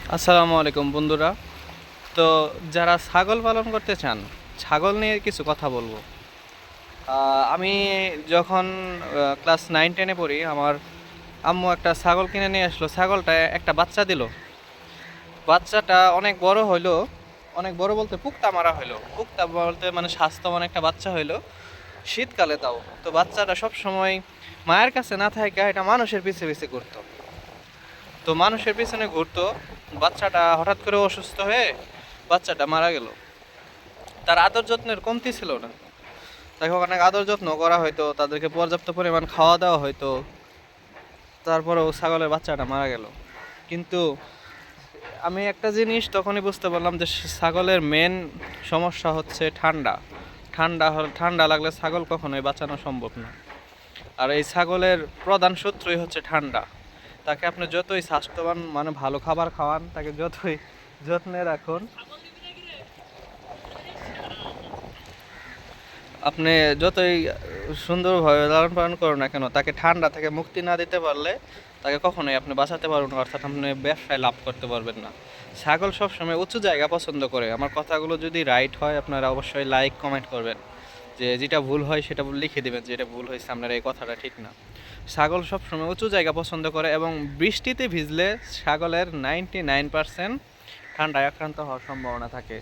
আসসালামু আলাইকুম বন্ধুরা। তো যারা ছাগল পালন করতে চান, ছাগল নিয়ে কিছু কথা বলবো। আমি যখন ক্লাস 9-10-এ পড়ি, আমার আম্মু একটা ছাগল কিনে নিয়ে আসলো। ছাগলটা একটা বাচ্চা দিল। বাচ্চাটা অনেক বড় হইলো, অনেক বড় বলতে পুক্তা মারা হইলো। পুক্তা বলতে মানে স্বাস্থ্যবান একটা বাচ্চা হইলো, শীতকালে তাও। তো বাচ্চাটা সব সময় মায়ের কাছে না থাকা এটা মানুষের পিছে পিছে ঘুরতো। তো মানুষের পিছনে ঘুরতো, বাচ্চাটা হঠাৎ করে অসুস্থ হয়ে বাচ্চাটা মারা গেল। তার আদর যত্নের কমতি ছিল না, তাকে অনেক আদর যত্ন করা হয়তো, তাদেরকে পর্যাপ্ত পরিমাণ খাওয়া দাওয়া হয়তো, তারপরেও ছাগলের বাচ্চাটা মারা গেল। কিন্তু আমি একটা জিনিস তখনই বুঝতে পারলাম যে ছাগলের মেন সমস্যা হচ্ছে ঠান্ডা। ঠান্ডা লাগলে ছাগল কখনোই বাঁচানো সম্ভব না। আর এই ছাগলের প্রধান শত্রুই হচ্ছে ঠান্ডা। তাকে আপনি যতই স্বাস্থ্যবান মানে ভালো খাবার খাওয়ান, তাকে যতই যত্নে রাখুন, আপনি যতই সুন্দরভাবে লালন পালন করুন না কেন, তাকে ঠান্ডা থেকে মুক্তি না দিতে পারলে তাকে কখনোই আপনি বাঁচাতে পারবেন না, অর্থাৎ আপনি ব্যবসায় লাভ করতে পারবেন না। ছাগল সবসময় উঁচু জায়গা পছন্দ করে। আমার কথাগুলো যদি রাইট হয় আপনারা অবশ্যই লাইক কমেন্ট করবেন, যে যেটা ভুল হয় সেটা লিখে দেবেন, যে এটা ভুল হয়েছে আপনারা এই কথাটা ঠিক না। ছাগল সবসময় উঁচু জায়গা পছন্দ করে এবং বৃষ্টিতে ভিজলে ছাগলের 99% ঠান্ডায় আক্রান্ত হওয়ার সম্ভাবনা থাকে,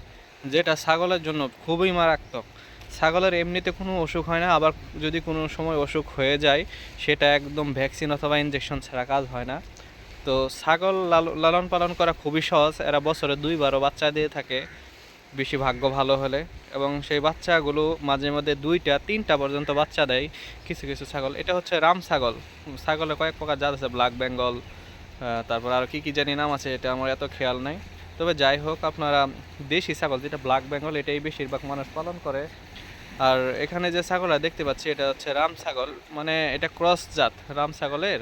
যেটা ছাগলের জন্য খুবই মারাত্মক। ছাগলের এমনিতে কোনো অসুখ হয় না, আবার যদি কোনো সময় অসুখ হয়ে যায় সেটা একদম ভ্যাকসিন অথবা ইনজেকশন ছাড়া কাজ হয় না। তো ছাগল লালন পালন করা খুবই সহজ। এরা বছরে 2বারও বাচ্চা দিয়ে থাকে, বেশি ভাগ্য ভালো হলে। এবং সেই বাচ্চাগুলো মাঝে মধ্যে 2টা 3টা পর্যন্ত বাচ্চা দেয় কিছু কিছু ছাগল। এটা হচ্ছে রাম ছাগল। ছাগলের কয়েক প্রকার জাত আছে, ব্ল্যাক বেঙ্গল, তারপর আর কি কি জানি নাম আছে, এটা আমার এত খেয়াল নাই। তবে যাই হোক, আপনারা দেশি ছাগল যেটা ব্ল্যাক বেঙ্গল, এটাই বেশিরভাগ মানুষ পালন করে। আর এখানে যে ছাগলটা দেখতে পাচ্ছি এটা হচ্ছে রাম ছাগল, মানে এটা ক্রস জাত রাম ছাগলের,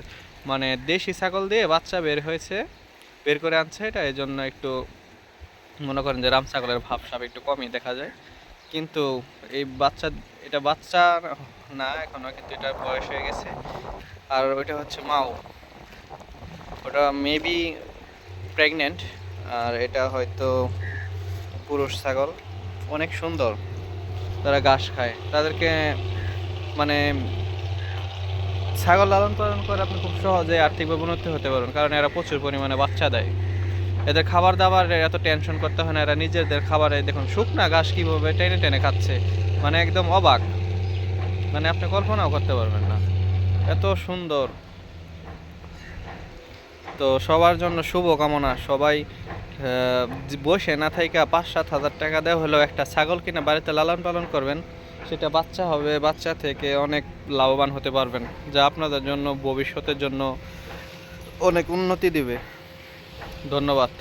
মানে দেশি ছাগল দিয়ে বাচ্চা বের হয়েছে, বের করে আনছে। এটা এই জন্য একটু মনে করেন যে রাম ছাগলের ভাবসাব একটু কমই দেখা যায়। কিন্তু এই বাচ্চা, এটা বাচ্চা না এখনো, কিন্তু এটা বয়স হয়ে গেছে। আর ওইটা হচ্ছে মাও, ওটা মেবি প্রেগনেন্ট। আর এটা হয়তো পুরুষ ছাগল, অনেক সুন্দর। তারা ঘাস খায়, তাদেরকে মানে ছাগল লালন পালন করে আপনি খুব সহজে আর্থিকভাবে উন্নতি হতে পারবেন, কারণ এরা প্রচুর পরিমাণে বাচ্চা দেয়। এদের খাবার দাবার এত টেনশন করতে হয় না, এরা নিজেদের খাবারে দেখুন শুকনা ঘাস কীভাবে টেনে টেনে খাচ্ছে, মানে একদম অবাক, মানে আপনি কল্পনাও করতে পারবেন না, এত সুন্দর। তো সবার জন্য শুভ কামনা। সবাই বসে না থাইকা 5-7 হাজার টাকা দেওয়া হলেও একটা ছাগল কিনে বাড়িতে লালন পালন করবেন, সেটা বাচ্চা হবে, বাচ্চা থেকে অনেক লাভবান হতে পারবেন, যা আপনাদের জন্য ভবিষ্যতের জন্য অনেক উন্নতি দিবে। ধন্যবাদ।